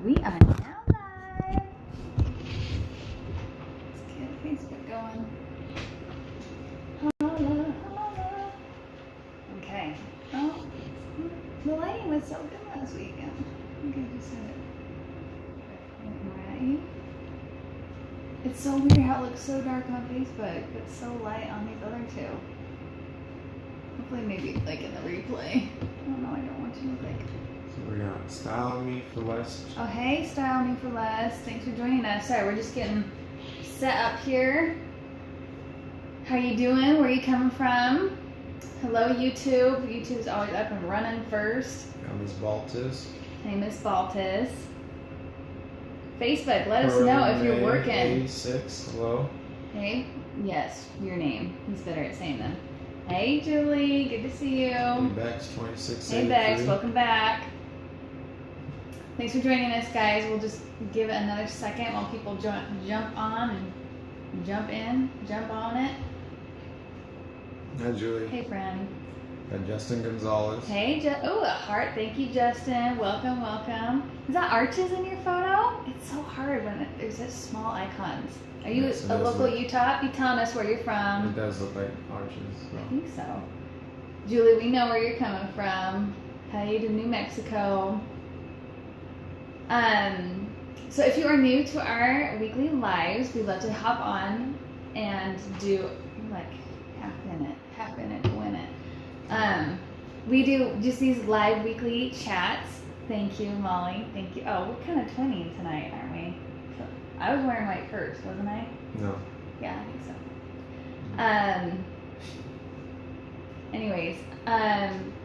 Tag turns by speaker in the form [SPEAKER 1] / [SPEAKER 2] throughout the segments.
[SPEAKER 1] We are now live. Let's get Facebook going. Holla, holla. Okay. Oh, the lighting was so good last weekend. I think I just said it. Right at you. It's so weird how it looks so dark on Facebook, but so light on these other two. Hopefully, maybe like in the replay. I don't know. I don't want to look like.
[SPEAKER 2] So we got Style Me for Less.
[SPEAKER 1] Oh, hey, Style Me for Less. Thanks for joining us. Sorry, we're just getting set up here. How you doing? Where are you coming from? Hello, YouTube. YouTube's always up and running first.
[SPEAKER 2] Got Miss Baltus.
[SPEAKER 1] Hey, Miss Baltus. Facebook, let us know if you're working.
[SPEAKER 2] 86, hello.
[SPEAKER 1] Hey, yes, your name. He's better at saying them. Hey, Julie. Good to see you.
[SPEAKER 2] Hey, Bex, 26.
[SPEAKER 1] Hey, Bex. Welcome back. Thanks for joining us, guys. We'll just give it another second while people jump on and jump on it.
[SPEAKER 2] Hi, Julie.
[SPEAKER 1] Hey, friend.
[SPEAKER 2] Got Justin Gonzalez.
[SPEAKER 1] Hey, oh, a heart. Thank you, Justin. Welcome, welcome. Is that arches in your photo? It's so hard when there's such small icons. Are you
[SPEAKER 2] Yes,
[SPEAKER 1] a local Utah? Be telling us where you're from.
[SPEAKER 2] It does look like arches. So.
[SPEAKER 1] I think so. Julie, we know where you're coming from. Hey to New Mexico. So if you are new to our weekly lives, we love to hop on and do like half minute to win it. We do just these live weekly chats. Thank you, Molly. Thank you. Oh, we're kind of twinning tonight, aren't we? So, I was wearing white first, wasn't I?
[SPEAKER 2] No.
[SPEAKER 1] Yeah, I think so. Anyways,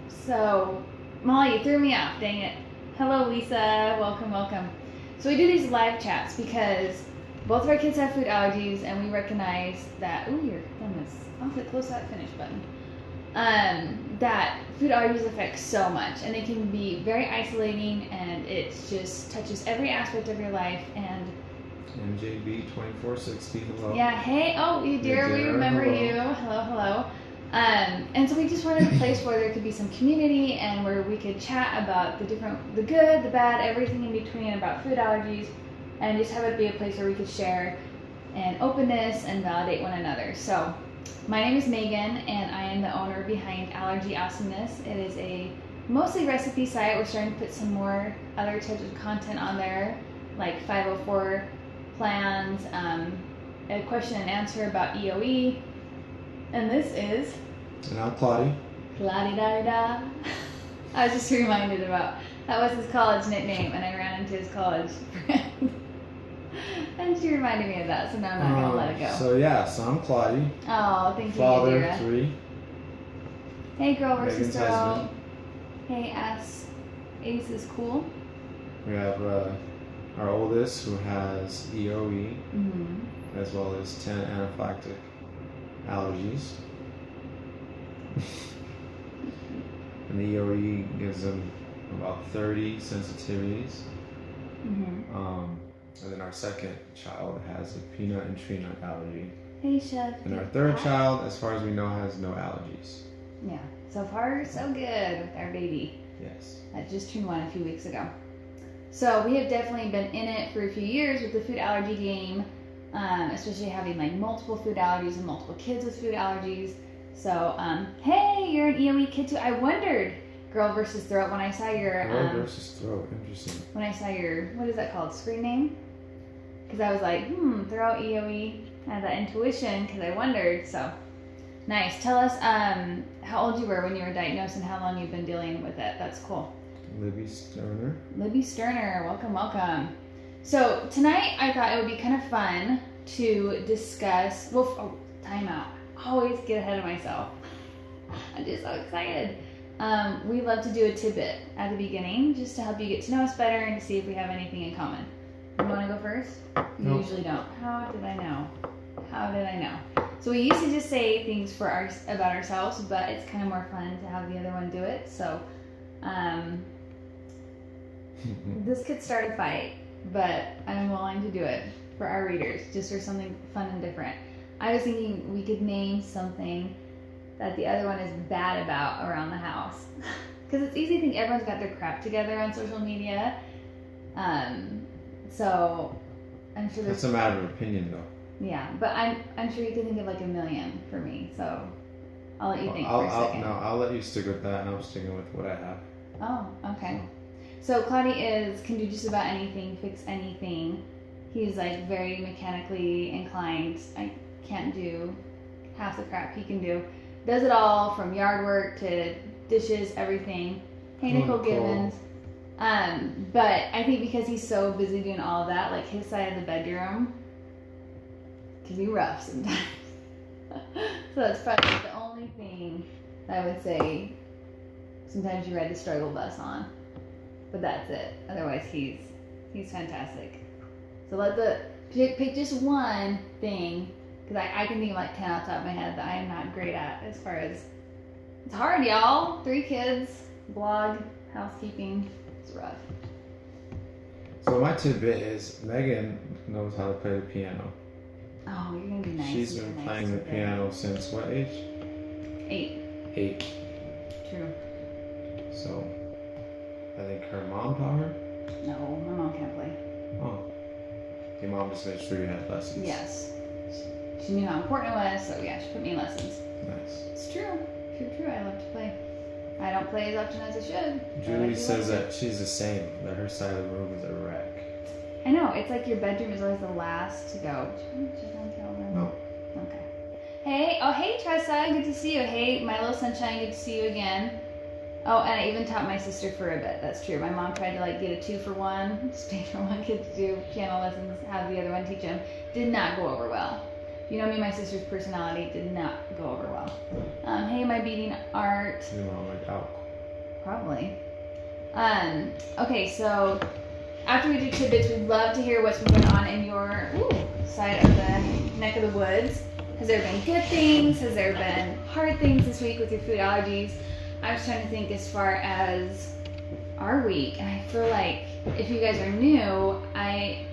[SPEAKER 1] so Molly, you threw me off. Dang it. Hello, Lisa. Welcome, welcome. So we do these live chats because both of our kids have food allergies, and we recognize that. Ooh, your thumb is awfully close to that finish button. That food allergies affect so much, and they can be very isolating, and it just touches every aspect of your life. And
[SPEAKER 2] MJB 2460, hello.
[SPEAKER 1] yeah, hey, oh, you dear,
[SPEAKER 2] Hey,
[SPEAKER 1] we
[SPEAKER 2] dear,
[SPEAKER 1] remember
[SPEAKER 2] hello.
[SPEAKER 1] you. Hello, hello. And so we just wanted a place where there could be some community and where we could chat about the good, the bad, everything in between about food allergies, and just have it be a place where we could share and openness and validate one another. So my name is Megan, and I am the owner behind HaitianGeni. It is a mostly recipe site. We're starting to put some more other types of content on there, like 504 plans, a question and answer about EOE, and this is
[SPEAKER 2] And I'm Claudia.
[SPEAKER 1] La-di-da-di-da. I was just reminded about that was his college nickname, and I ran into his college friend. And she reminded me of that, so now I'm not going to let it go.
[SPEAKER 2] So I'm Claudia.
[SPEAKER 1] Oh, thank you,
[SPEAKER 2] Father,
[SPEAKER 1] Yadira.
[SPEAKER 2] 3.
[SPEAKER 1] Hey, girl versus
[SPEAKER 2] Megan's
[SPEAKER 1] girl.
[SPEAKER 2] husband.
[SPEAKER 1] Hey, Ace is cool.
[SPEAKER 2] We have our oldest who has EOE, as well as 10 anaphylactic allergies. And the EOE gives them about 30 sensitivities. And then our second child has a peanut and tree nut allergy.
[SPEAKER 1] Hey, Chef.
[SPEAKER 2] And our third child, as far as we know, has no allergies.
[SPEAKER 1] Yeah, so far so good with our baby.
[SPEAKER 2] Yes.
[SPEAKER 1] I just turned 1 a few weeks ago. So we have definitely been in it for a few years with the food allergy game, especially having like multiple food allergies and multiple kids with food allergies. So, hey, you're an EOE kid too. I wondered, girl versus throat, when I saw your
[SPEAKER 2] Girl versus throat, interesting.
[SPEAKER 1] when I saw your, what is that called, screen name? Because I was like, throat, EOE. I had that intuition because I wondered. So nice. Tell us how old you were when you were diagnosed and how long you've been dealing with it. That's cool.
[SPEAKER 2] Libby Sterner.
[SPEAKER 1] Libby Sterner, welcome, welcome. So tonight I thought it would be kind of fun to discuss, time out. Always get ahead of myself. I'm just so excited. We love to do a tidbit at the beginning just to help you get to know us better and to see if we have anything in common. You want to go first? You
[SPEAKER 2] Nope.
[SPEAKER 1] usually don't. How did I know? So we used to just say things about ourselves, but it's kind of more fun to have the other one do it. So this could start a fight, but I'm willing to do it for our readers, just for something fun and different. I was thinking we could name something that the other one is bad about around the house. Because it's easy to think everyone's got their crap together on social media, So I'm sure
[SPEAKER 2] That's
[SPEAKER 1] there's...
[SPEAKER 2] a matter of opinion, though.
[SPEAKER 1] Yeah, but I'm sure you could think of like $1 million for me, so I'll let you think for a second.
[SPEAKER 2] I'll let you stick with that, and I'm sticking with what I have.
[SPEAKER 1] Oh, okay. So Claudia can do just about anything, fix anything. He's like very mechanically inclined. I can't do half the crap he can do. Does it all from yard work to dishes, everything. Hey, Nicole Gibbons. But I think because he's so busy doing all of that, like his side of the bedroom can be rough sometimes. So that's probably the only thing I would say sometimes you ride the struggle bus on. But that's it. Otherwise, he's fantastic. So pick just one thing, because I can think of like 10 off the top of my head that I am not great at as far as... It's hard, y'all. 3 kids, blog, housekeeping. It's rough.
[SPEAKER 2] So my tidbit is Megan knows how to play the piano.
[SPEAKER 1] Oh, you're going to be nice.
[SPEAKER 2] She's been playing the piano since what age?
[SPEAKER 1] 8.
[SPEAKER 2] 8.
[SPEAKER 1] True.
[SPEAKER 2] So, I think her mom taught her?
[SPEAKER 1] No, my mom can't play.
[SPEAKER 2] Oh. Your mom just made sure you had lessons.
[SPEAKER 1] Yes. She knew how important it was, so yeah, she put me in lessons.
[SPEAKER 2] Nice.
[SPEAKER 1] It's true. True. I love to play. I don't play as often as I should.
[SPEAKER 2] Julie says that she's the same, that her side of the room is a wreck.
[SPEAKER 1] I know, it's like your bedroom is always the last to go.
[SPEAKER 2] No.
[SPEAKER 1] Okay. Hey Tressa, good to see you. Hey, my little sunshine, good to see you again. Oh, and I even taught my sister for a bit. That's true. My mom tried to like get a 2-for-1, just pay for one kid to do piano lessons, have the other one teach him. Did not go over well. You know me, my sister's personality did not go over well. Hey, my beating art.
[SPEAKER 2] Your mom went out.
[SPEAKER 1] Probably. Okay, so after we do tidbits, we'd love to hear what's been going on in your side of the neck of the woods. Has there been good things? Has there been hard things this week with your food allergies? I was trying to think as far as our week, and I feel like if you guys are new, I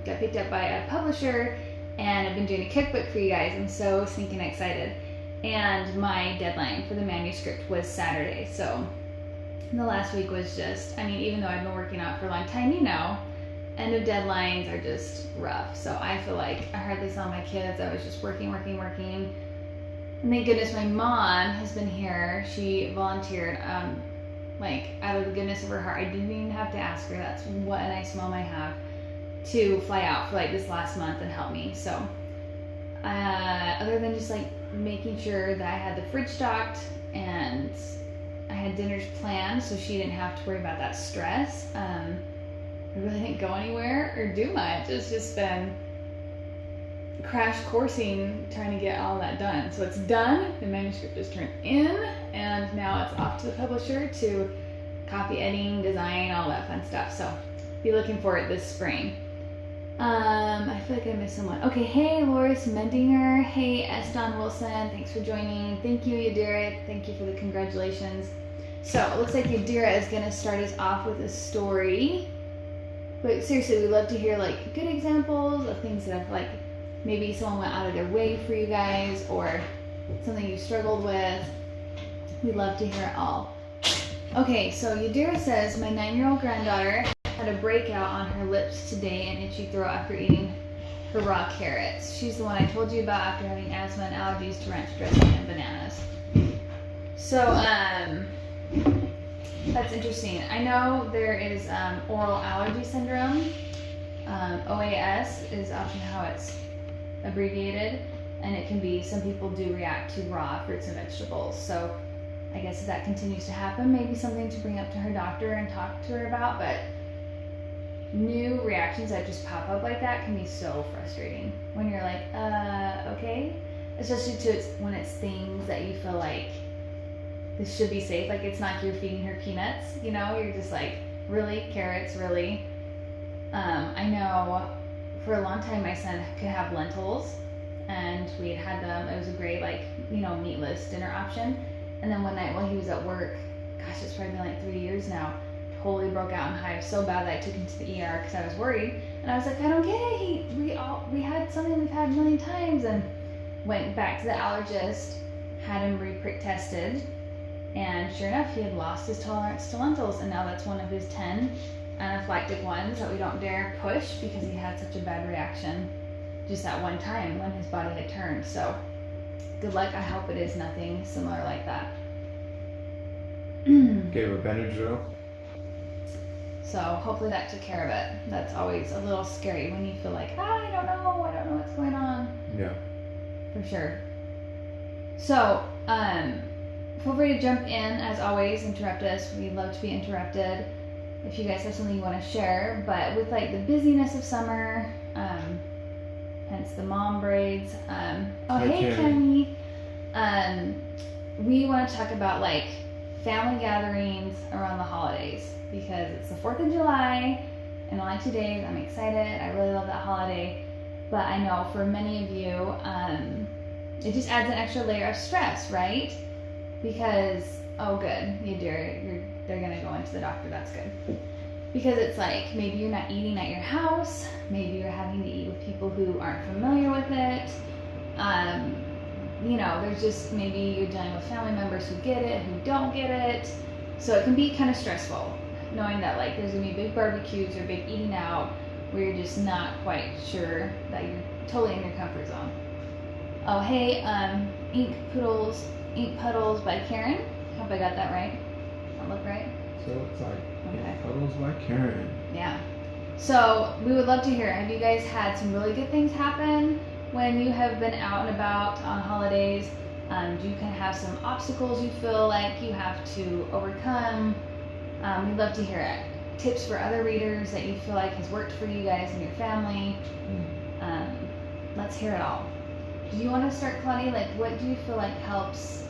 [SPEAKER 1] got picked up by a publisher, and I've been doing a cookbook for you guys. I'm so stinking excited. And my deadline for the manuscript was Saturday, so the last week was just, even though I've been working out for a long time, end of deadlines are just rough. So I feel like I hardly saw my kids. I was just working. And thank goodness my mom has been here. She volunteered, out of the goodness of her heart. I didn't even have to ask her. That's what a nice mom I have, to fly out for this last month and help me. So other than just making sure that I had the fridge stocked and I had dinners planned so she didn't have to worry about that stress, I really didn't go anywhere or do much. It's just been crash coursing trying to get all that done. So it's done, the manuscript is turned in, and now it's off to the publisher to copy, editing, design, all that fun stuff. So be looking for it this spring. I feel like I missed someone. Okay, hey Loris Mendinger, hey Eston Wilson, thanks for joining. Thank you Yadira, thank you for the congratulations. So it looks like Yadira is going to start us off with a story. But seriously, we'd love to hear good examples of things that have maybe someone went out of their way for you guys, or something you struggled with. We'd love to hear it all. Okay, so Yadira says, my 9-year-old granddaughter had a breakout on her lips today and itchy throat after eating her raw carrots. She's the one I told you about after having asthma and allergies to ranch dressing and bananas. So, that's interesting. I know there is oral allergy syndrome. OAS is often how it's abbreviated, and it can be, some people do react to raw fruits and vegetables. So I guess if that continues to happen, maybe something to bring up to her doctor and talk to her about. But new reactions that just pop up like that can be so frustrating when you're okay, especially when it's things that you feel like this should be safe. It's not you're feeding her peanuts, you're just really, carrots, really. I know for a long time my son could have lentils, and we had them. It was a great meatless dinner option. And then one night while he was at work, gosh, it's probably been 3 years now, totally broke out in hives so bad that I took him to the ER because I was worried. And I was like, I don't get it. We had something we've had a million times, and went back to the allergist, had him re-prick tested, and sure enough, he had lost his tolerance to lentils, and now that's one of his 10 anaphylactic ones that we don't dare push because he had such a bad reaction just that one time when his body had turned. So good luck. I hope it is nothing similar like that.
[SPEAKER 2] Gave a Benadryl.
[SPEAKER 1] So hopefully that took care of it. That's always a little scary when you feel like, I don't know what's going on.
[SPEAKER 2] Yeah.
[SPEAKER 1] For sure. So, feel free to jump in as always, interrupt us. We love to be interrupted if you guys have something you want to share. But with like the busyness of summer, hence the mom braids. Hey Kenny. We want to talk about like family gatherings around the holidays because it's the 4th of July in only 2 days. I'm excited. I really love that holiday. But I know for many of you, it just adds an extra layer of stress, right? Because, oh good, they're gonna go into the doctor, that's good. Because it's like, maybe you're not eating at your house, maybe you're having to eat with people who aren't familiar with it. There's just, maybe you're dealing with family members who get it, who don't get it. So it can be kind of stressful, knowing that like there's gonna be big barbecues or big eating out where you're just not quite sure that you're totally in your comfort zone. Oh, hey, Ink Puddles by Karen. Hope I got that right. That look right?
[SPEAKER 2] So it's like Ink Puddles by Karen.
[SPEAKER 1] Yeah. So we would love to hear. Have you guys had some really good things happen when you have been out and about on holidays? Do you kind of have some obstacles you feel like you have to overcome? We'd love to hear it. Tips for other readers that you feel like has worked for you guys and your family. Let's hear it all. Do you want to start, Claudia? Like, what do you feel like helps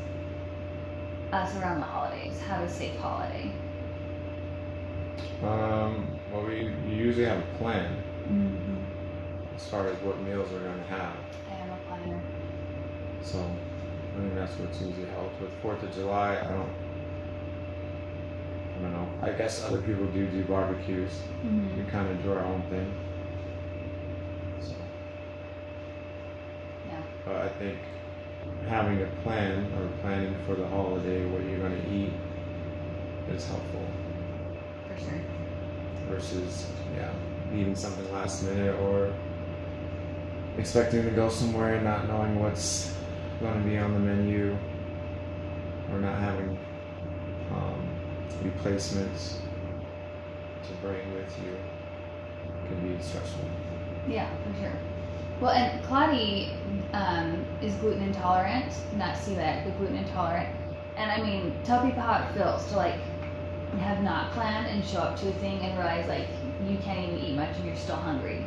[SPEAKER 1] us around the holidays? Have a safe holiday?
[SPEAKER 2] Well, we usually have a plan
[SPEAKER 1] Mm-hmm.
[SPEAKER 2] as far as what meals we're going to have.
[SPEAKER 1] I am a planner.
[SPEAKER 2] So, I think that's what's usually helped. With 4th of July, I don't know. I guess other people do barbecues.
[SPEAKER 1] Mm-hmm.
[SPEAKER 2] We kind of do our own thing. So.
[SPEAKER 1] Yeah.
[SPEAKER 2] But I think having a plan or planning for the holiday, what you're going to eat, is helpful.
[SPEAKER 1] For sure.
[SPEAKER 2] Versus, eating something last minute or expecting to go somewhere and not knowing what's going to be on the menu or not having replacements to bring with you can be stressful.
[SPEAKER 1] Yeah, for sure. Well, and Claudia is gluten intolerant, not celiac, but gluten intolerant. And I mean, tell people how it feels to like have not planned and show up to a thing and realize like you can't even eat much and you're still hungry.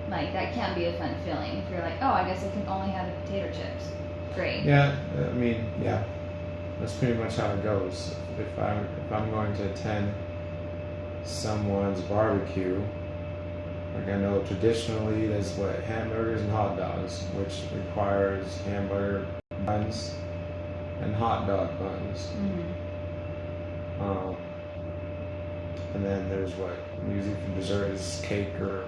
[SPEAKER 1] Like that can't be a fun feeling if you're like, oh, I guess I can only have the potato chips. Great.
[SPEAKER 2] Yeah, I mean, that's pretty much how it goes. If I'm going to attend someone's barbecue, like I know traditionally there's hamburgers and hot dogs, which requires hamburger buns and hot dog buns.
[SPEAKER 1] Mm-hmm.
[SPEAKER 2] And then there's usually for dessert is cake or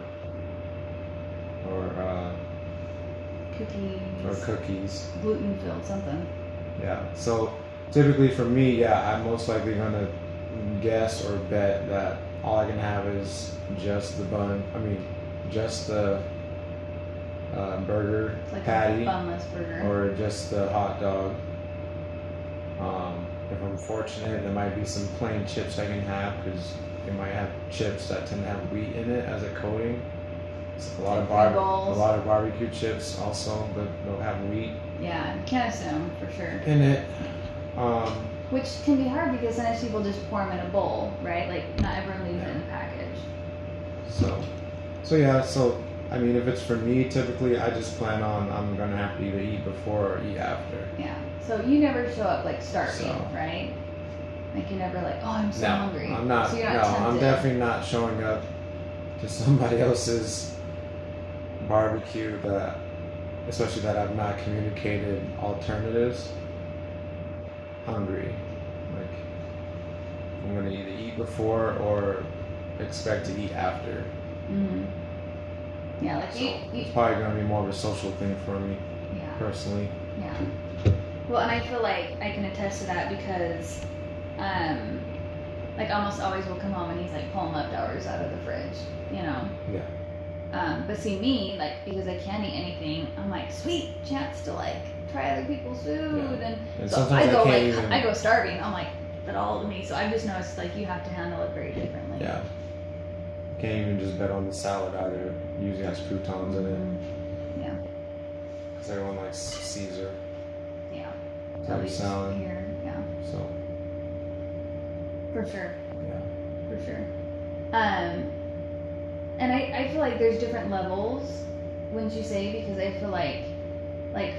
[SPEAKER 2] cookies.
[SPEAKER 1] Gluten filled something.
[SPEAKER 2] Yeah. So typically for me, I'm most likely gonna guess or bet that all I can have is just the bun. I mean, just the burger
[SPEAKER 1] like
[SPEAKER 2] patty,
[SPEAKER 1] a bunless burger,
[SPEAKER 2] or just the hot dog. If I'm fortunate, there might be some plain chips I can have because they might have chips that tend to have wheat in it as a coating. So a lot of barbecue chips also they'll have wheat.
[SPEAKER 1] Yeah, can't assume for sure
[SPEAKER 2] in it.
[SPEAKER 1] Which can be hard because sometimes people just pour them in a bowl, right? Like not everyone leaves it in the package.
[SPEAKER 2] So I mean, if it's for me, typically I just plan on I'm gonna have to either eat before or eat after.
[SPEAKER 1] Yeah. So you never show up like starving, right? Like you're never like, oh, I'm so hungry.
[SPEAKER 2] I'm not.
[SPEAKER 1] So you're not tempted.
[SPEAKER 2] I'm definitely not showing up to somebody else's barbecue especially that I've not communicated alternatives. Hungry, like I'm gonna either eat before or expect to eat after.
[SPEAKER 1] Mm-hmm. Yeah, like
[SPEAKER 2] it's probably gonna be more of a social thing for me, personally.
[SPEAKER 1] Yeah. Well, and I feel like I can attest to that because Like almost always will come home and he's like pulling leftovers out of the fridge, you know.
[SPEAKER 2] Yeah.
[SPEAKER 1] But see me, like, because I can't eat anything, I'm like, sweet chance to like try other people's food,
[SPEAKER 2] And
[SPEAKER 1] so
[SPEAKER 2] sometimes
[SPEAKER 1] I go starving. I'm like, that all to me. So I've just noticed like you have to handle it very differently.
[SPEAKER 2] Yeah. Can't even just bet on the salad either. Usually has croutons in it.
[SPEAKER 1] Yeah.
[SPEAKER 2] Because everyone likes Caesar.
[SPEAKER 1] Yeah.
[SPEAKER 2] Type of salad.
[SPEAKER 1] Here, yeah.
[SPEAKER 2] So.
[SPEAKER 1] For sure.
[SPEAKER 2] Yeah.
[SPEAKER 1] For sure. And I feel like there's different levels, wouldn't you say? Because I feel like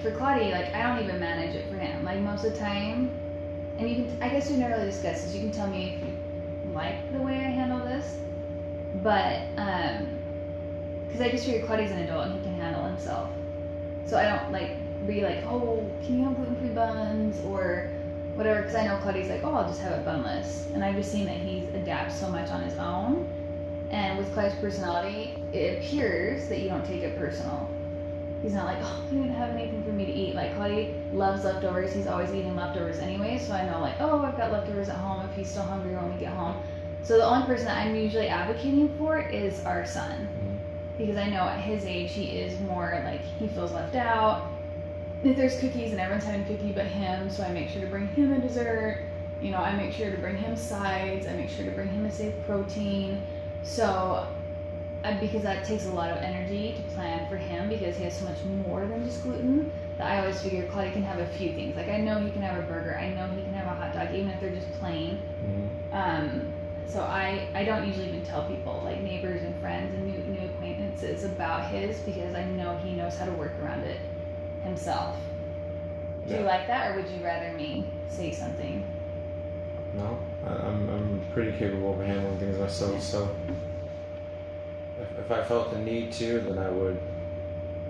[SPEAKER 1] for Claudia, like I don't even manage it for him. Like most of the time, and you can, I guess we never really discussed this. You can tell me if you like the way I handle this, but because I just figure Claudia's an adult and he can handle himself, so I don't like be like, oh, can you have gluten-free buns or whatever? Because I know Claudia's like, oh, I'll just have it bunless, and I've just seen that he adapts so much on his own. And with Claudia's personality, it appears that you don't take it personal. He's not like, oh, you didn't have anything for me to eat. Like, Claudia loves leftovers. He's always eating leftovers anyway. So I know, like, oh, I've got leftovers at home if he's still hungry when we get home. So the only person that I'm usually advocating for is our son. Because I know at his age, he is more like, he feels left out. If there's cookies and everyone's having cookie but him, so I make sure to bring him a dessert. You know, I make sure to bring him sides. I make sure to bring him a safe protein. So, because that takes a lot of energy to plan for him because he has so much more than just gluten, that I always figure Claudia can have a few things. Like, I know he can have a burger. I know he can have a hot dog, even if they're just plain. So I don't usually even tell people, like neighbors and friends and new acquaintances about his, because I know he knows how to work around it himself. Do you like that, or would you rather me say something?
[SPEAKER 2] No, I'm pretty capable of handling things myself. So if I felt the need to, then I would.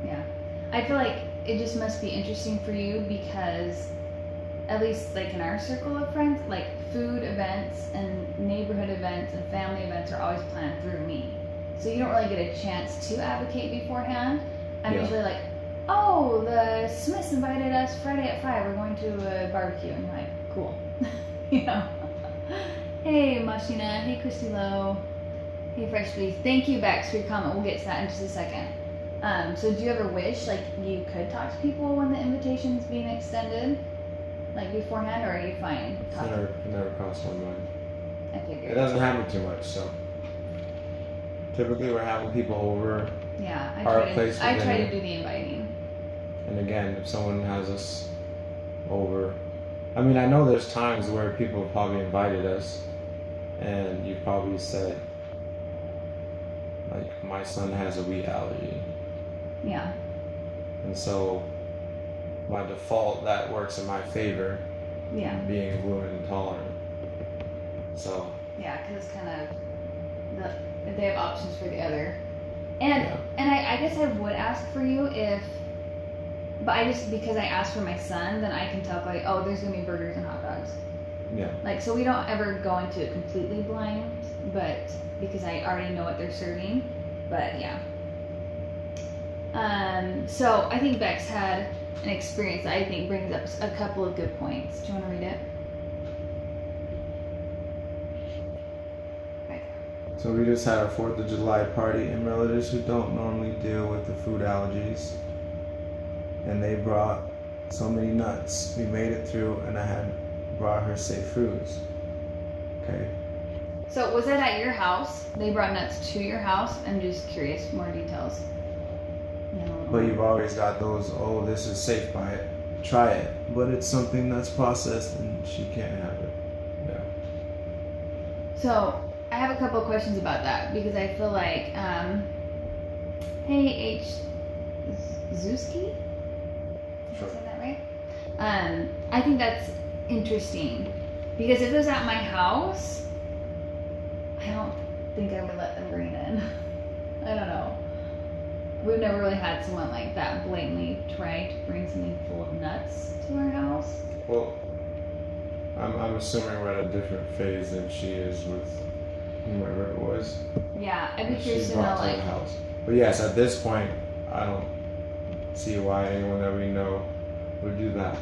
[SPEAKER 1] Yeah, I feel like it just must be interesting for you because, at least like in our circle of friends, like food events and neighborhood events and family events are always planned through me. So you don't really get a chance to advocate beforehand. I'm usually like, oh, the Smiths invited us Friday at 5. We're going to a barbecue. And you're like, cool. You know. Hey, Mashina. Hey, Christy Lowe. Hey, Fresh Beef. Thank you, Bex, for your comment. We'll get to that in just a second. So do you ever wish, like, you could talk to people when the invitation's being extended? Like, beforehand, or are you fine?
[SPEAKER 2] It never crossed my mind.
[SPEAKER 1] I figured.
[SPEAKER 2] It doesn't happen too much, so. Typically, we're having people over.
[SPEAKER 1] Yeah, I try to do the inviting.
[SPEAKER 2] And again, if someone has us over, I mean, I know there's times where people have probably invited us, and you probably said, like, my son has a wheat allergy.
[SPEAKER 1] Yeah.
[SPEAKER 2] And so, by default, that works in my favor.
[SPEAKER 1] Yeah.
[SPEAKER 2] Being gluten intolerant. So.
[SPEAKER 1] Yeah, because it's kind of they have options for the other. And I guess I would ask for you but because I asked for my son, then I can tell like, oh, there's gonna be burgers and hot dogs.
[SPEAKER 2] Yeah. Like,
[SPEAKER 1] so we don't ever go into it completely blind, but because I already know what they're serving. But yeah. So I think Bex had an experience that I think brings up a couple of good points. Do you want to read it?
[SPEAKER 2] So we just had our 4th of July party, and relatives who don't normally deal with the food allergies, and they brought so many nuts. We made it through, and I had brought her safe foods. Okay.
[SPEAKER 1] So was that at your house? They brought nuts to your house? I'm just curious, more details.
[SPEAKER 2] But you've always got those, oh, this is safe, buy it, try it. But it's something that's processed, and she can't have it. Yeah.
[SPEAKER 1] So I have a couple of questions about that, because I feel like, hey, H. Zuski?
[SPEAKER 2] Sure.
[SPEAKER 1] Did I say that right? I think that's interesting, because if it was at my house, I don't think I would let them bring it in. I don't know. We've never really had someone like that blatantly try to bring something full of nuts to our house.
[SPEAKER 2] Well, I'm assuming we're at a different phase than she is with whoever it was.
[SPEAKER 1] Yeah, I'd be curious to know, like.
[SPEAKER 2] House. But yes, at this point, I don't see why anyone that we know would do that.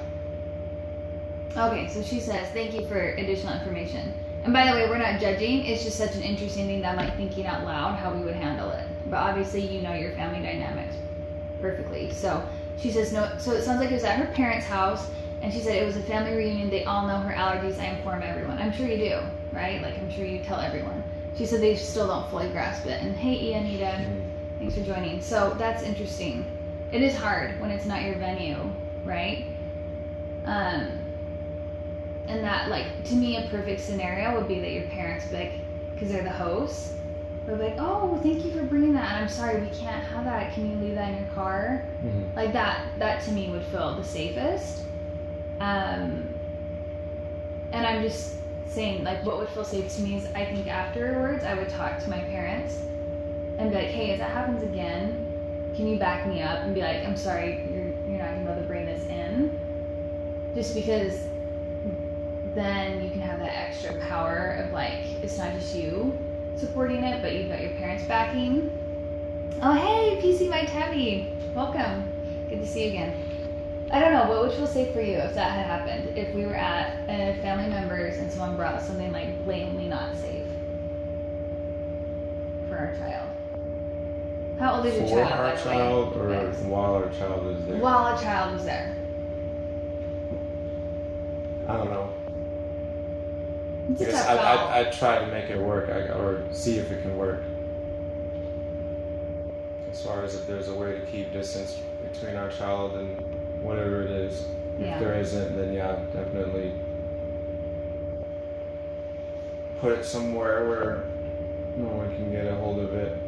[SPEAKER 1] Okay, so she says, thank you for additional information. And by the way, we're not judging. It's just such an interesting thing that I'm like thinking out loud how we would handle it. But obviously, you know your family dynamics perfectly. So she says no. So it sounds like it was at her parents' house, and she said it was a family reunion. They all know her allergies. I inform everyone. I'm sure you do, right? Like I'm sure you tell everyone. She said they still don't fully grasp it. And hey, Anita, thanks for joining. So that's interesting. It is hard when it's not your venue, right? And that, like, to me, a perfect scenario would be that your parents, like, because they're the hosts, they're like, oh, thank you for bringing that. And I'm sorry, we can't have that. Can you leave that in your car? Mm-hmm. Like that to me would feel the safest. And I'm just saying, like, what would feel safe to me is I think afterwards I would talk to my parents and be like, hey, if that happens again, can you back me up and be like, I'm sorry, you're not gonna be able to bring this in, just because then you can have that extra power of like, it's not just you supporting it, but you've got your parents backing. Oh, hey, PC My Tabby. Welcome. Good to see you again. I don't know, what would feel safe for you if that had happened? If we were at family members and someone brought something like blatantly not safe for our child. How old is your child?
[SPEAKER 2] For our child, or while our child is there?
[SPEAKER 1] While a child was there.
[SPEAKER 2] I don't know.
[SPEAKER 1] It's a
[SPEAKER 2] tough
[SPEAKER 1] call.
[SPEAKER 2] I try to make it work, or see if it can work. As far as if there's a way to keep distance between our child and whatever it is.
[SPEAKER 1] Yeah.
[SPEAKER 2] If there isn't, then yeah, definitely put it somewhere where no one can get a hold of it.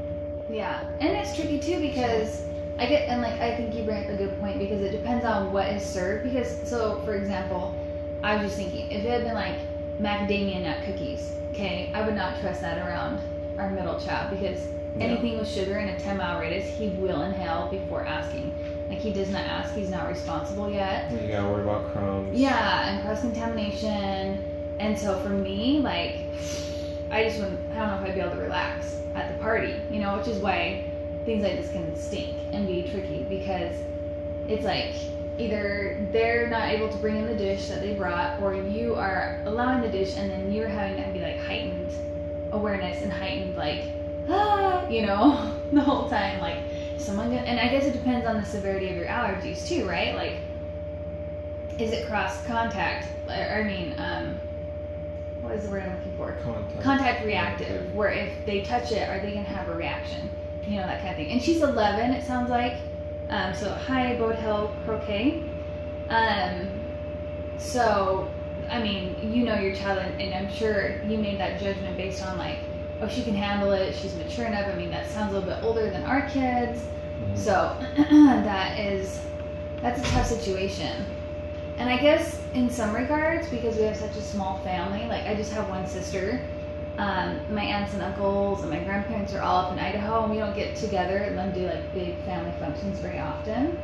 [SPEAKER 1] Yeah, and it's tricky too because I think you bring up a good point because it depends on what is served. Because so, for example, I was just thinking if it had been like macadamia nut cookies, okay, I would not trust that around our middle child because anything with sugar in a 10-mile radius, he will inhale before asking. Like he does not ask, he's not responsible yet.
[SPEAKER 2] You gotta worry about crumbs.
[SPEAKER 1] Yeah, and cross-contamination. And so for me, like, I don't know if I'd be able to relax at the party, you know, which is why things like this can stink and be tricky because it's like either they're not able to bring in the dish that they brought or you are allowing the dish and then you're having to be like heightened awareness and heightened like, you know, the whole time, like and I guess it depends on the severity of your allergies too, right? Like, is it cross contact? What is the word I'm looking for? Contact reactive, where if they touch it, are they going to have a reaction? You know, that kind of thing. And she's 11, it sounds like. So, hi, Boat Hill Croquet. So, I mean, you know your child, and I'm sure you made that judgment based on, like, oh, she can handle it, she's mature enough. I mean, that sounds a little bit older than our kids. Mm-hmm. So, that's a tough situation. And I guess in some regards, because we have such a small family, like I just have one sister, my aunts and uncles and my grandparents are all up in Idaho, and we don't get together and then do like big family functions very often.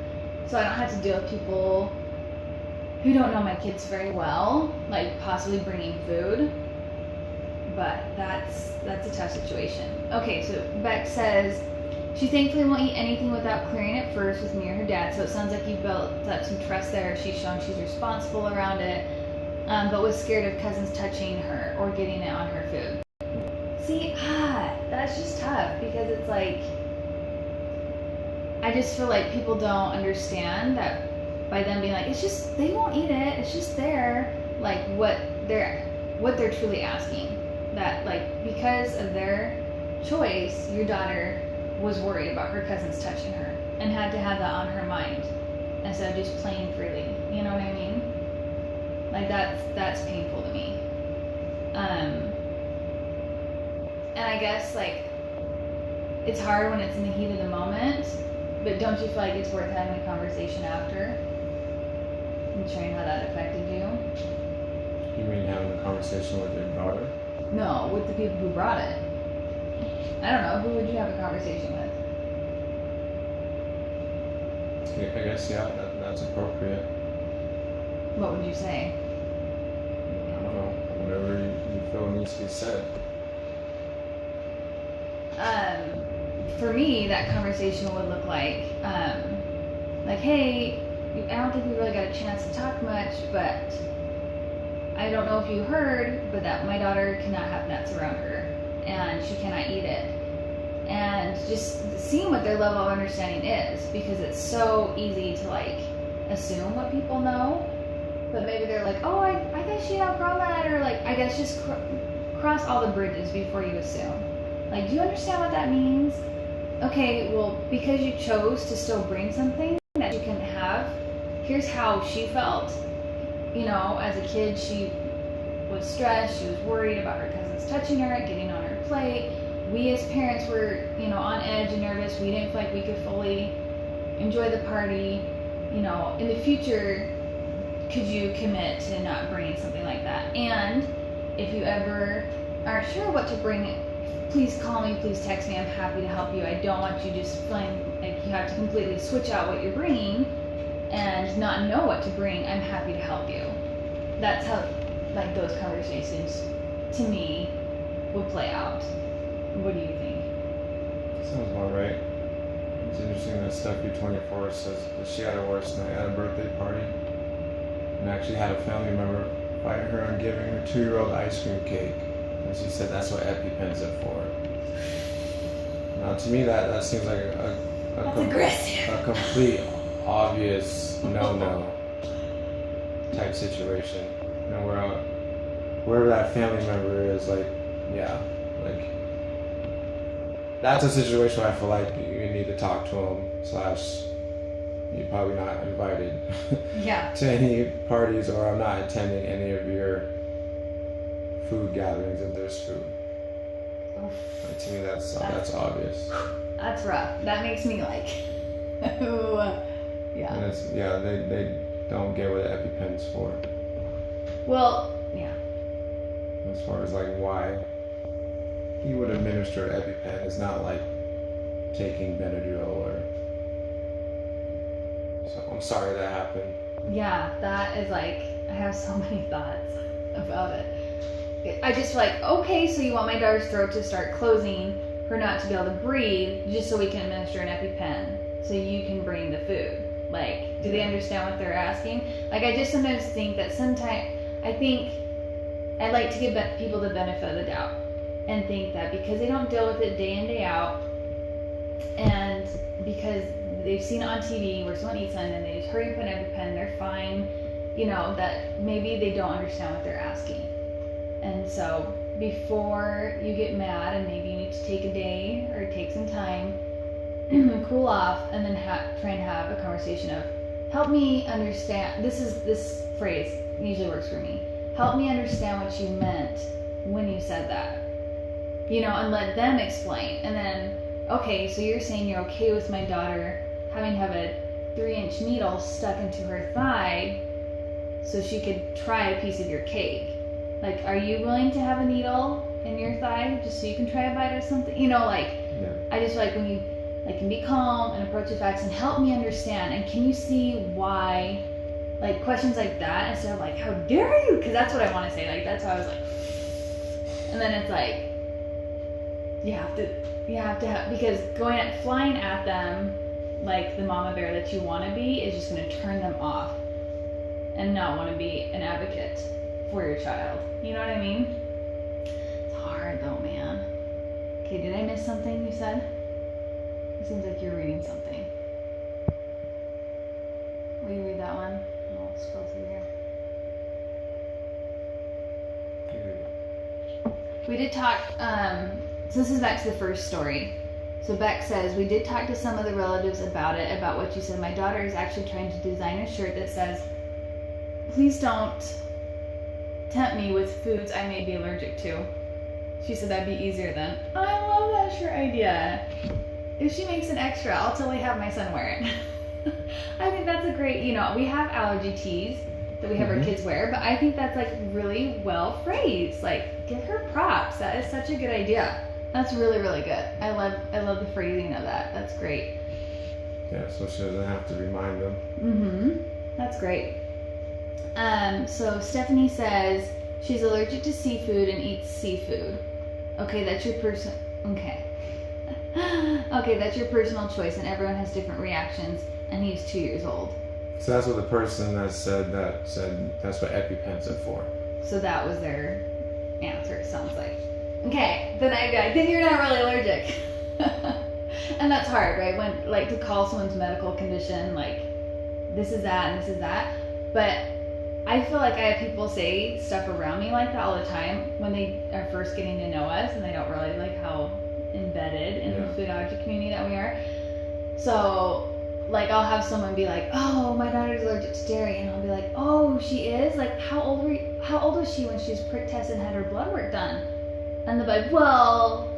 [SPEAKER 1] So I don't have to deal with people who don't know my kids very well, like possibly bringing food. But that's a tough situation. Okay, so Beck says, she thankfully won't eat anything without clearing it first with me or her dad. So it sounds like you've built up some trust there. She's shown she's responsible around it, but was scared of cousins touching her or getting it on her food. See, that's just tough because it's like, I just feel like people don't understand that by them being like, it's just, they won't eat it, it's just there, like what they're truly asking. That like, because of their choice, your daughter was worried about her cousins touching her and had to have that on her mind instead of just playing freely. You know what I mean? Like that's painful to me. And I guess like it's hard when it's in the heat of the moment, but don't you feel like it's worth having a conversation after and sharing how that affected you?
[SPEAKER 2] You mean having a conversation with your daughter?
[SPEAKER 1] No, with the people who brought it. I don't know, who would you have a conversation with?
[SPEAKER 2] I guess, yeah, that's appropriate.
[SPEAKER 1] What would you say?
[SPEAKER 2] I don't know, whatever you feel needs to be said.
[SPEAKER 1] For me, that conversation would look like, hey, I don't think we really got a chance to talk much, but I don't know if you heard, but that my daughter cannot have nuts around her, and she cannot eat it. And just seeing what their level of understanding is, because it's so easy to like assume what people know, but maybe they're like, oh, I thought she had a problem with that, or like, I guess just cross all the bridges before you assume. Like, do you understand what that means? Okay, well, because you chose to still bring something that you can have, here's how she felt. You know, as a kid, she was stressed, she was worried about her cousins touching her, getting on her plate. We as parents were, you know, on edge and nervous. We didn't feel like we could fully enjoy the party. You know, in the future, could you commit to not bringing something like that? And if you ever aren't sure what to bring, please call me, please text me. I'm happy to help you. I don't want you just feeling like you have to completely switch out what you're bringing and not know what to bring. I'm happy to help you. That's how, like, those conversations, to me, would play out. What do you think?
[SPEAKER 2] Sounds about right. It's interesting that Steffi24 says that she had a worst night at a birthday party and actually had a family member fight her on giving her 2-year-old ice cream cake. And she said that's what EpiPens are for. Now, to me, that seems like a complete, obvious no-no type situation. You know, wherever that family member is, like, yeah, like, that's a situation where I feel like you need to talk to them, / you're probably not invited to any parties, or I'm not attending any of your food gatherings if there's food. Like, to me, that's obvious.
[SPEAKER 1] That's rough. That makes me like, ooh, yeah.
[SPEAKER 2] And it's, yeah, they don't get what EpiPen's for.
[SPEAKER 1] Well, yeah.
[SPEAKER 2] As far as like why he would administer EpiPen, is not like taking Benadryl or. So I'm sorry that happened.
[SPEAKER 1] Yeah, that is like, I have so many thoughts about it. I just feel like, okay, so you want my daughter's throat to start closing, her not to be able to breathe, just so we can administer an EpiPen, so you can bring the food. Like, do they understand what they're asking? Like, I just sometimes think that I think I like to give people the benefit of the doubt and think that because they don't deal with it day in, day out, and because they've seen it on TV where someone eats something and they just hurry and put an EpiPen, they're fine, you know, that maybe they don't understand what they're asking. And so before you get mad and maybe you need to take a day or take some time, cool off, and then try and have a conversation of, help me understand, this phrase usually works for me, help me understand what you meant when you said that, you know, and let them explain. And then, okay, so you're saying you're okay with my daughter having to have a 3-inch needle stuck into her thigh so she could try a piece of your cake. Like, are you willing to have a needle in your thigh just so you can try a bite of something? You know, like, yeah. I just feel like when you can be calm and approach the facts and help me understand, and can you see why, like, questions like that instead of like, how dare you? Because that's what I want to say. Like, that's how I was like, and then it's like, you have to have, because flying at them like the mama bear that you want to be is just going to turn them off and not want to be an advocate for your child. You know what I mean? It's hard though, man. Okay, did I miss something you said? It seems like you're reading something. Will you read that one? I'll scroll through here. We did talk, so this is back to the first story. So Beck says, we did talk to some of the relatives about it, about what you said. My daughter is actually trying to design a shirt that says, please don't tempt me with foods I may be allergic to. She said that'd be easier then. I love that shirt idea. If she makes an extra, I'll totally have my son wear it. I think that's a great, you know, we have allergy tees that we have our kids wear, but I think that's like really well phrased. Like, give her props. That is such a good idea. That's really, really good. I love the phrasing of that. That's great.
[SPEAKER 2] Yeah, so she doesn't have to remind them.
[SPEAKER 1] Mm-hmm. That's great. So Stephanie says she's allergic to seafood and eats seafood. Okay, that's your Okay, that's your personal choice, and everyone has different reactions. And he's 2 years old.
[SPEAKER 2] So that's what the person that said that's what EpiPens are for.
[SPEAKER 1] So that was their answer, it sounds like. Okay, then I'd be like, then you're not really allergic. And that's hard, right? When, like, to call someone's medical condition, like, this is that and this is that. But I feel like I have people say stuff around me like that all the time when they are first getting to know us and they don't realize, like, how embedded in the food allergy community that we are. So, like, I'll have someone be like, oh, my daughter's allergic to dairy, and I'll be like, oh, she is? Like, how old was she when she was prick tested and had her blood work done? And they'll be like, well,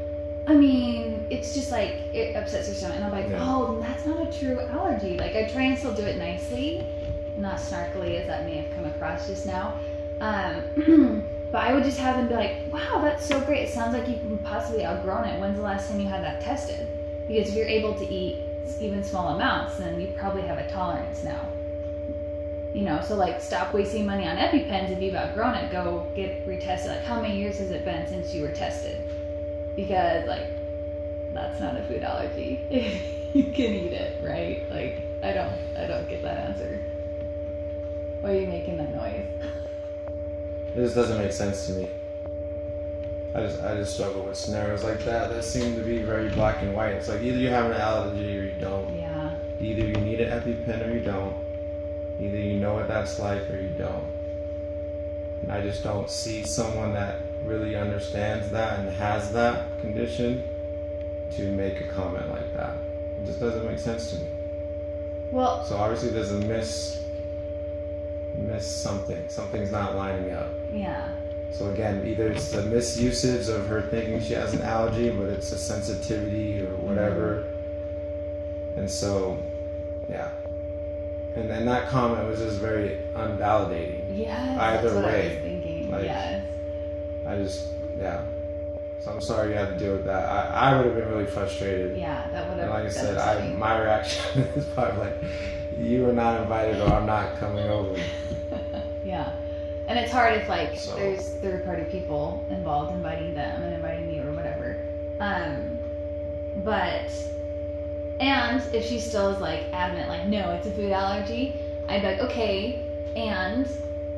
[SPEAKER 1] I mean, it's just like, it upsets your stomach. And I'm like, oh, that's not a true allergy. Like, I try and still do it nicely, not snarkily as that may have come across just now. But I would just have them be like, wow, that's so great. It sounds like you've possibly outgrown it. When's the last time you had that tested? Because if you're able to eat even small amounts, then you probably have a tolerance now. You know, so like, stop wasting money on EpiPens. If you've outgrown it, go get retested. Like, how many years has it been since you were tested? Because, like, that's not a food allergy. You can eat it, right? Like, I don't get that answer. Why are you making that noise?
[SPEAKER 2] It just doesn't make sense to me. I just struggle with scenarios like that seem to be very black and white. It's like, either you have an allergy or you don't.
[SPEAKER 1] Yeah.
[SPEAKER 2] Either you need an EpiPen or you don't. Either you know what that's like or you don't. And I just don't see someone that really understands that and has that condition to make a comment like that. It just doesn't make sense to me.
[SPEAKER 1] Well,
[SPEAKER 2] so obviously there's a miss something. Something's not lining up.
[SPEAKER 1] Yeah.
[SPEAKER 2] So again, either it's the misusage of her thinking she has an allergy, but it's a sensitivity or whatever. And so, yeah. And then that comment was just very unvalidating.
[SPEAKER 1] Yeah.
[SPEAKER 2] Either
[SPEAKER 1] that's what
[SPEAKER 2] way.
[SPEAKER 1] I was thinking.
[SPEAKER 2] Like,
[SPEAKER 1] yes.
[SPEAKER 2] I just, yeah. So I'm sorry you had to deal with that. I would have been really frustrated.
[SPEAKER 1] Yeah, that would have.
[SPEAKER 2] And like I said, my reaction is probably like, you are not invited or I'm not coming over.
[SPEAKER 1] Yeah. And it's hard if, like, there's third-party people involved, inviting them and inviting me or whatever. And if she still is, like, adamant, like, no, it's a food allergy, I'd be like, okay, and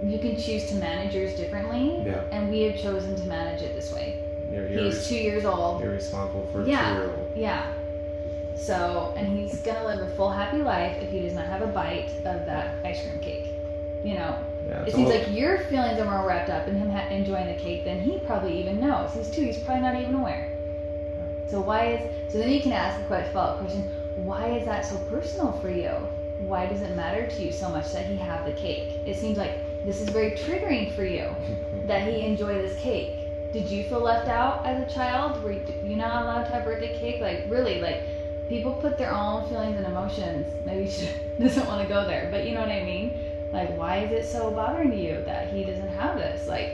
[SPEAKER 1] you can choose to manage yours differently.
[SPEAKER 2] Yeah.
[SPEAKER 1] And we have chosen to manage it this way. He's 2 years old.
[SPEAKER 2] You're responsible for a 2-year-old.
[SPEAKER 1] Yeah. So, and he's going to live a full, happy life if he does not have a bite of that ice cream cake. You know?
[SPEAKER 2] Yeah,
[SPEAKER 1] it seems like your feelings are more wrapped up in him enjoying the cake than he probably even knows. He's 2, he's probably not even aware. So so then you can ask a follow-up question, why is that so personal for you? Why does it matter to you so much that he have the cake? It seems like this is very triggering for you, that he enjoy this cake. Did you feel left out as a child? Were you not allowed to have birthday cake? Like, really, like, people put their own feelings and emotions. Maybe she doesn't want to go there, but you know what I mean? Like, why is it so bothering to you that he doesn't have this? Like,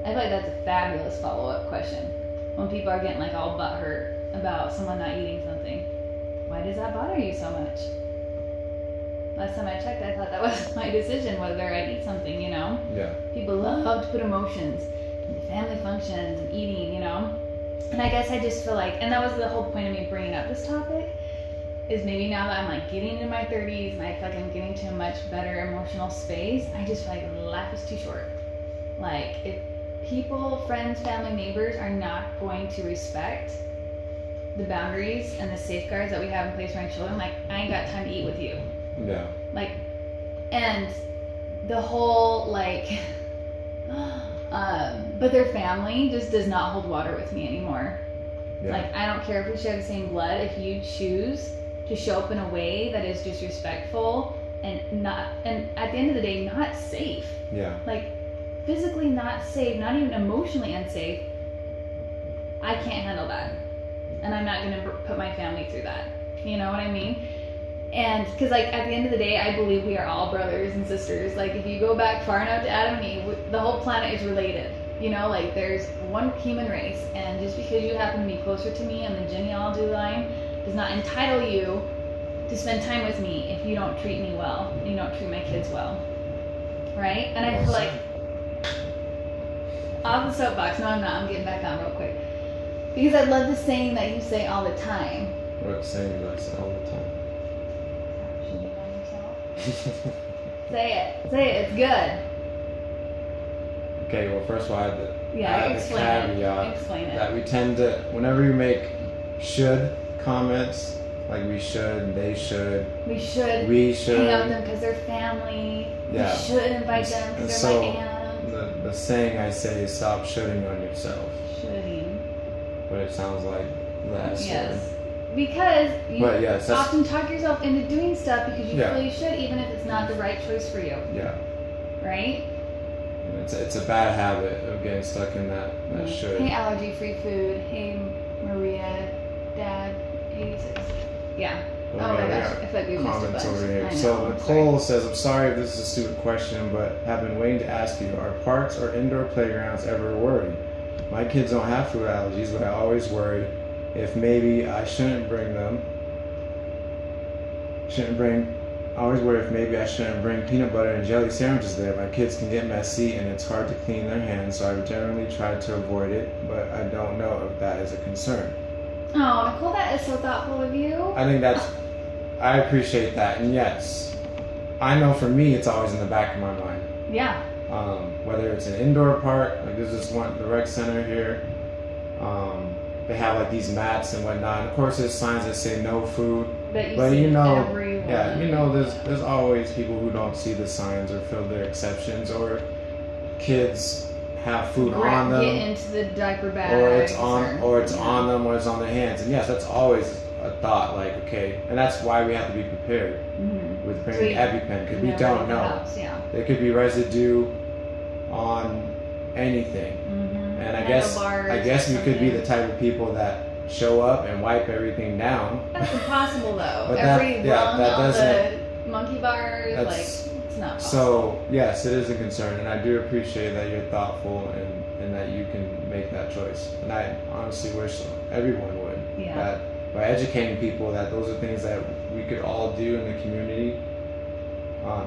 [SPEAKER 1] I feel like that's a fabulous follow-up question. When people are getting, like, all butthurt about someone not eating something. Why does that bother you so much? Last time I checked, I thought that was my decision, whether I'd eat something, you know?
[SPEAKER 2] Yeah.
[SPEAKER 1] People love to put emotions into family functions and eating, you know? And I guess I just feel like, and that was the whole point of me bringing up this topic, is maybe now that I'm, like, getting into my 30s and I feel like I'm getting to a much better emotional space, I just feel like life is too short. Like, if people, friends, family, neighbors are not going to respect the boundaries and the safeguards that we have in place for our children, like, I ain't got time to eat with you.
[SPEAKER 2] Yeah.
[SPEAKER 1] Like, and the whole, like, but their family just does not hold water with me anymore. Yeah. Like, I don't care if we share the same blood, if you choose to show up in a way that is disrespectful and at the end of the day, not safe.
[SPEAKER 2] Yeah.
[SPEAKER 1] Like, physically not safe, not even emotionally unsafe, I can't handle that. And I'm not going to put my family through that. You know what I mean? And because, like, at the end of the day, I believe we are all brothers and sisters. Like, if you go back far enough to Adam and Eve, the whole planet is related. You know, like, there's one human race. And just because you happen to be closer to me on the genealogy line does not entitle you to spend time with me if you don't treat me well, and you don't treat my kids well. Right? And I feel like, off the soapbox, no I'm not, I'm getting back on real quick. Because I love the saying that you say all the time.
[SPEAKER 2] What saying do I say all the time?
[SPEAKER 1] Say it, it's good.
[SPEAKER 2] Okay, well, first of all, I have the,
[SPEAKER 1] Yeah,
[SPEAKER 2] I have the
[SPEAKER 1] explain
[SPEAKER 2] caveat
[SPEAKER 1] it.
[SPEAKER 2] that we tend to, whenever we make should comments, like we should, they should,
[SPEAKER 1] we should hang out with them because they're family.
[SPEAKER 2] Yeah.
[SPEAKER 1] We should invite them because they're my aunt.
[SPEAKER 2] The saying I say is stop shoulding on yourself.
[SPEAKER 1] Shoulding.
[SPEAKER 2] But it sounds like less.
[SPEAKER 1] Yes. Because you
[SPEAKER 2] yes,
[SPEAKER 1] often talk yourself into doing stuff because you
[SPEAKER 2] Yeah.
[SPEAKER 1] feel you should, even if it's not the right choice for you.
[SPEAKER 2] Yeah.
[SPEAKER 1] Right?
[SPEAKER 2] And it's a bad habit of getting stuck in that should.
[SPEAKER 1] Hey, allergy-free food. Hey, Maria, Dad, 86. Yeah. Oh my gosh, I feel like we missed a
[SPEAKER 2] Comments
[SPEAKER 1] bunch.
[SPEAKER 2] over here.
[SPEAKER 1] I know,
[SPEAKER 2] So Nicole says, I'm sorry if this is a stupid question, but have been waiting to ask you, are parks or indoor playgrounds ever a worry? My kids don't have food allergies, but I always worry if maybe I shouldn't bring them. I always worry if maybe I shouldn't bring peanut butter and jelly sandwiches there. My kids can get messy and it's hard to clean their hands, so I've generally tried to avoid it, but I don't know if that is a concern.
[SPEAKER 1] Oh, Nicole, that is so thoughtful of you.
[SPEAKER 2] I appreciate that, and yes, I know for me it's always in the back of my mind.
[SPEAKER 1] Yeah.
[SPEAKER 2] Whether it's an indoor park, like there's this one, the rec center here, they have like these mats and whatnot, and of course there's signs that say no food, but you know,
[SPEAKER 1] everyone.
[SPEAKER 2] yeah, you know, there's always people who don't see the signs or feel their exceptions, or kids have food on them,
[SPEAKER 1] get into the diaper bag,
[SPEAKER 2] or it's on them, or it's on their hands, and yes, that's always a thought. Like, okay, and that's why we have to be prepared with bringing EpiPen, because we don't know. There could be residue on anything, and I guess we could be the type of people that show up and wipe everything down.
[SPEAKER 1] That's impossible though.
[SPEAKER 2] But
[SPEAKER 1] Every rung on the monkey bars, like, it's not possible.
[SPEAKER 2] So yes, it is a concern, and I do appreciate that you're thoughtful and that you can make that choice. And I honestly wish everyone would.
[SPEAKER 1] Yeah.
[SPEAKER 2] That by educating people that those are things that we could all do in the community.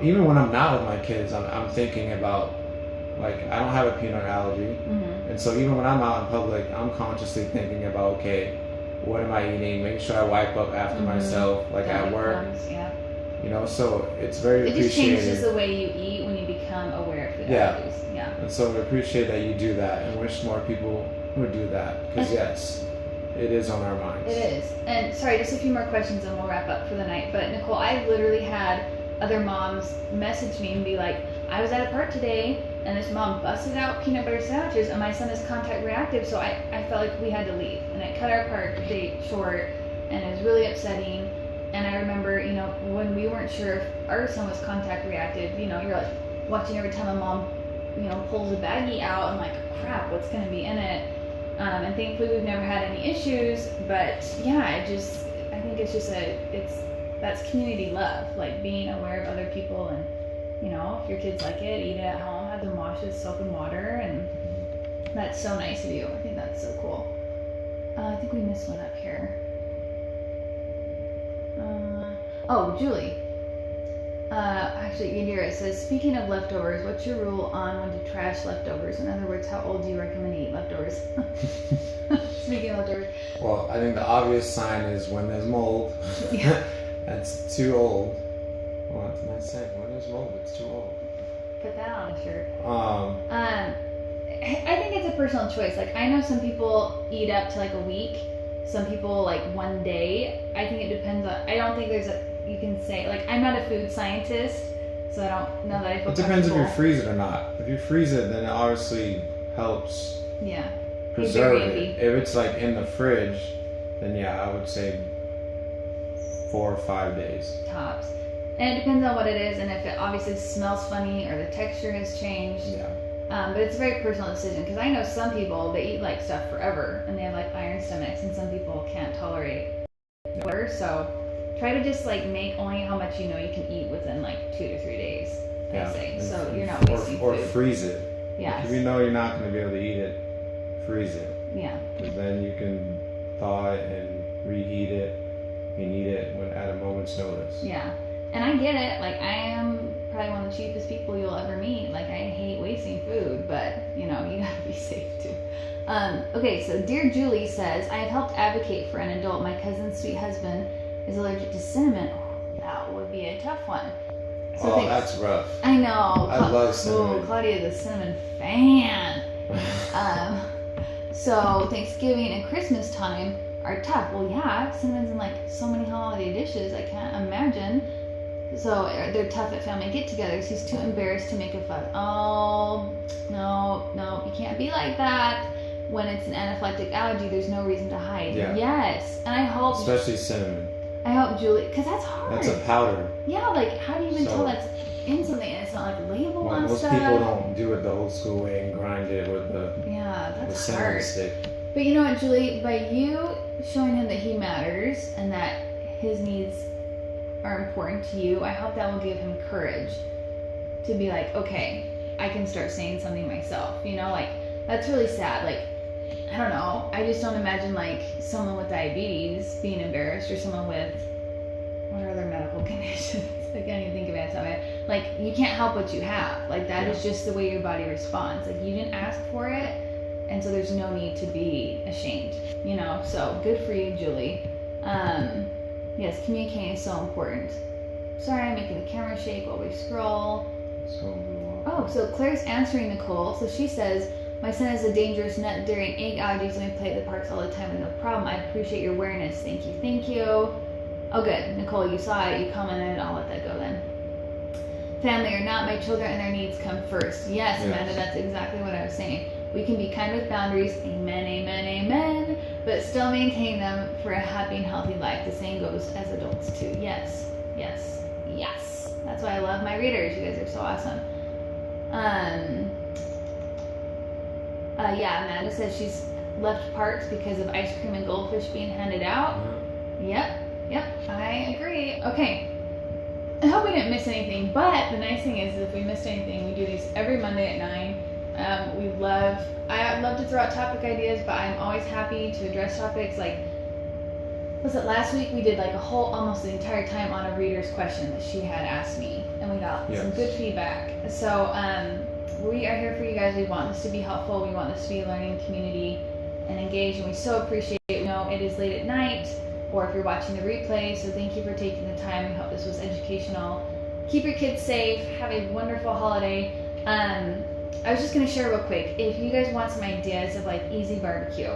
[SPEAKER 2] Even when I'm not with my kids, I'm thinking about, like, I don't have a peanut allergy, and so even when I'm out in public, I'm consciously thinking about, okay, what am I eating? Make sure I wipe up after myself, like at work. You know, so it's very appreciated.
[SPEAKER 1] It just changes the way you eat when you become aware of food allergies. Yeah.
[SPEAKER 2] And so we appreciate that you do that, and wish more people would do that, because yes, it is on our minds.
[SPEAKER 1] It is. And sorry, just a few more questions and we'll wrap up for the night. But Nicole, I literally had other moms message me and be like, I was at a park today and this mom busted out peanut butter sandwiches and my son is contact reactive, so I felt like we had to leave. And it cut our park date short and it was really upsetting. And I remember, you know, when we weren't sure if our son was contact reactive, you know, you're like watching every time a mom, you know, pulls a baggie out and like, crap, what's going to be in it? And thankfully we've never had any issues, but yeah, I think it's just that's community love, like being aware of other people, and, you know, if your kids like it, eat it at home, have them wash with soap and water, and that's so nice of you. I think that's so cool. I think we missed one up here. Julie. Actually, Yadira says, speaking of leftovers, what's your rule on when to trash leftovers? In other words, how old do you recommend to eat leftovers? Speaking of leftovers.
[SPEAKER 2] Well, I think the obvious sign is when there's mold.
[SPEAKER 1] Yeah.
[SPEAKER 2] That's too old. Well, that's a nice saying. When there's mold, it's too old.
[SPEAKER 1] Put that on a shirt. I think it's a personal choice. Like, I know some people eat up to like a week. Some people like one day. I think it depends on, I don't think you can say, like, I'm not a food scientist, so I don't know that I feel
[SPEAKER 2] It depends if you freeze it or not. If you freeze it, then it obviously helps preserve it. If it's like in the fridge, then yeah, I would say 4 or 5 days. Tops.
[SPEAKER 1] And it depends on what it is, and if it obviously smells funny or the texture has changed.
[SPEAKER 2] Yeah.
[SPEAKER 1] But it's a very personal decision, because I know some people, they eat like stuff forever and they have like iron stomachs, and some people can't tolerate water. So try to just like make only how much you know you can eat within like 2 to 3 days. I say, so you're not wasting food.
[SPEAKER 2] Or freeze it.
[SPEAKER 1] Yeah.
[SPEAKER 2] Like, if you know you're not going to be able to eat it, freeze it.
[SPEAKER 1] Yeah.
[SPEAKER 2] Because then you can thaw it and reheat it and eat it at a moment's notice.
[SPEAKER 1] Yeah. And I get it. Like, I am probably one of the cheapest people you'll ever meet. Like, I hate wasting food, but, you know, you gotta be safe too. Okay, so Dear Julie says, I have helped advocate for an adult. My cousin's sweet husband is allergic to cinnamon. Oh, that would be a tough one. So
[SPEAKER 2] oh, that's rough.
[SPEAKER 1] I know.
[SPEAKER 2] I love cinnamon.
[SPEAKER 1] Claudia's a cinnamon fan. So Thanksgiving and Christmas time are tough. Well, yeah, cinnamon's in like so many holiday dishes. I can't imagine. So they're tough at family get-togethers. He's too embarrassed to make a fuss. Oh, no, you can't be like that. When it's an anaphylactic allergy, there's no reason to hide.
[SPEAKER 2] Yeah.
[SPEAKER 1] Yes, and I hope.
[SPEAKER 2] Especially cinnamon.
[SPEAKER 1] I hope Julie, because that's hard.
[SPEAKER 2] That's a powder.
[SPEAKER 1] Yeah, like how do you even tell that's in something and it's not like labeled on
[SPEAKER 2] most
[SPEAKER 1] stuff?
[SPEAKER 2] Most people don't do it the old school way and grind it with the
[SPEAKER 1] that's
[SPEAKER 2] cinnamon
[SPEAKER 1] hard.
[SPEAKER 2] stick.
[SPEAKER 1] But you know what, Julie? By you showing him that he matters and that his needs are important to you, I hope that will give him courage to be like, okay, I can start saying something myself. You know, like that's really sad. Like, I don't know. I just don't imagine like someone with diabetes being embarrassed or someone with what are their medical conditions. I can't even think of it. Like you can't help what you have. Like that is just the way your body responds. Like you didn't ask for it, and so there's no need to be ashamed. You know. So good for you, Julie. Yes, communicating is so important. Sorry, I'm making the camera shake while we scroll. So Claire's answering Nicole. So she says, my son has a dangerous nut, dairy, and egg allergies, and we play at the parks all the time with no problem. I appreciate your awareness. Thank you. Oh, good. Nicole, you saw it. You commented. I'll let that go then. Family or not, my children and their needs come first. Yes, Amanda, that's exactly what I was saying. We can be kind with boundaries, amen, but still maintain them for a happy and healthy life. The same goes as adults too. Yes. That's why I love my readers. You guys are so awesome. Amanda says she's left parks because of ice cream and goldfish being handed out. Yep, I agree. Okay, I hope we didn't miss anything, but the nice thing is if we missed anything, we do these every Monday at 9. I love to throw out topic ideas, but I'm always happy to address topics. Like, was it last week we did like a whole, almost the entire time on a reader's question that she had asked me, and we got some good feedback. So we are here for you guys. We want this to be helpful. We want this to be a learning community and engaged, and we so appreciate it. You know, it is late at night, or if you're watching the replay, so thank you for taking the time. We hope this was educational. Keep your kids safe. Have a wonderful holiday. I was just going to share real quick, if you guys want some ideas of like easy barbecue,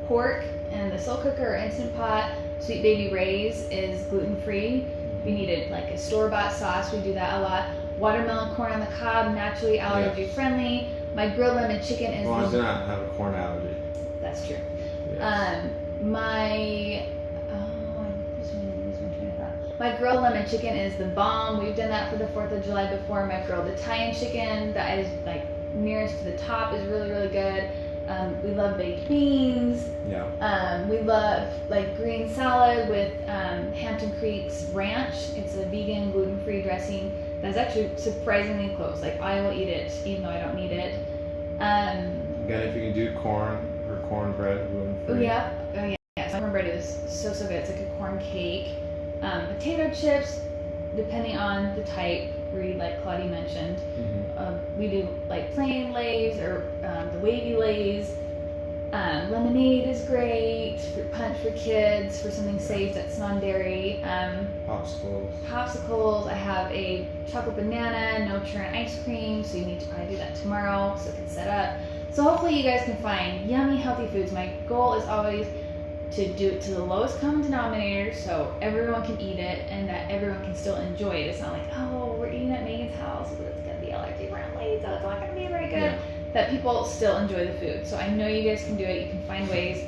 [SPEAKER 1] pork in the slow cooker or instant pot, Sweet Baby Ray's is gluten-free. If you needed like a store-bought sauce, we do that a lot. Watermelon corn on the cob, naturally allergy-friendly. My grilled lemon chicken is...
[SPEAKER 2] As long as you don't have a corn allergy.
[SPEAKER 1] That's true.
[SPEAKER 2] Yes.
[SPEAKER 1] My grilled lemon chicken is the bomb. We've done that for the 4th of July before. My grilled Italian chicken, that is like nearest to the top, is really, really good. We love baked beans. We love like green salad with Hampton Creek's ranch. It's a vegan, gluten-free dressing that's actually surprisingly close. Like I will eat it even though I don't need it.
[SPEAKER 2] Again, if you can do corn or cornbread, gluten-free.
[SPEAKER 1] So cornbread is so good. It's like a corn cake. Potato chips, depending on the type, like Claudia mentioned. We do like plain Lays or the wavy Lays. Lemonade is great. Fruit punch for kids, for something safe that's non-dairy. Popsicles. I have a chocolate banana, no churn ice cream, so you need to probably do that tomorrow so it can set up. So hopefully you guys can find yummy, healthy foods. My goal is always to do it to the lowest common denominator so everyone can eat it and that everyone can still enjoy it. It's not like, oh, we're eating at Megan's house, but it's going to be allergy friendly, so it's not going to be very good. That people still enjoy the food. So I know you guys can do it. You can find ways.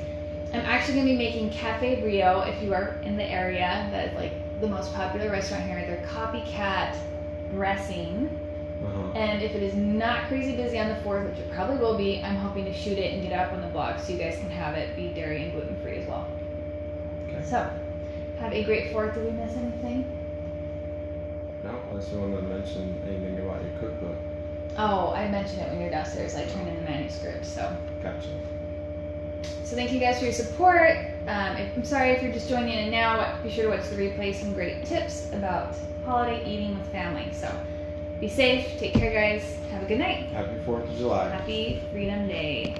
[SPEAKER 1] I'm actually going to be making Cafe Rio if you are in the area. That's like the most popular restaurant here. They're copycat dressing. And if it is not crazy busy on the 4th, which it probably will be, I'm hoping to shoot it and get it up on the blog so you guys can have it be dairy and gluten free as well. So, have a great 4th. Did we miss anything?
[SPEAKER 2] No, unless you want to mention anything about your cookbook.
[SPEAKER 1] Oh, I mentioned it when you're downstairs. I turned in the manuscript, so.
[SPEAKER 2] Gotcha.
[SPEAKER 1] So thank you guys for your support. I'm sorry if you're just joining in now. Be sure to watch the replay. Some great tips about holiday eating with family. So. Be safe. Take care, guys. Have a good night.
[SPEAKER 2] Happy 4th of July.
[SPEAKER 1] Happy Freedom Day.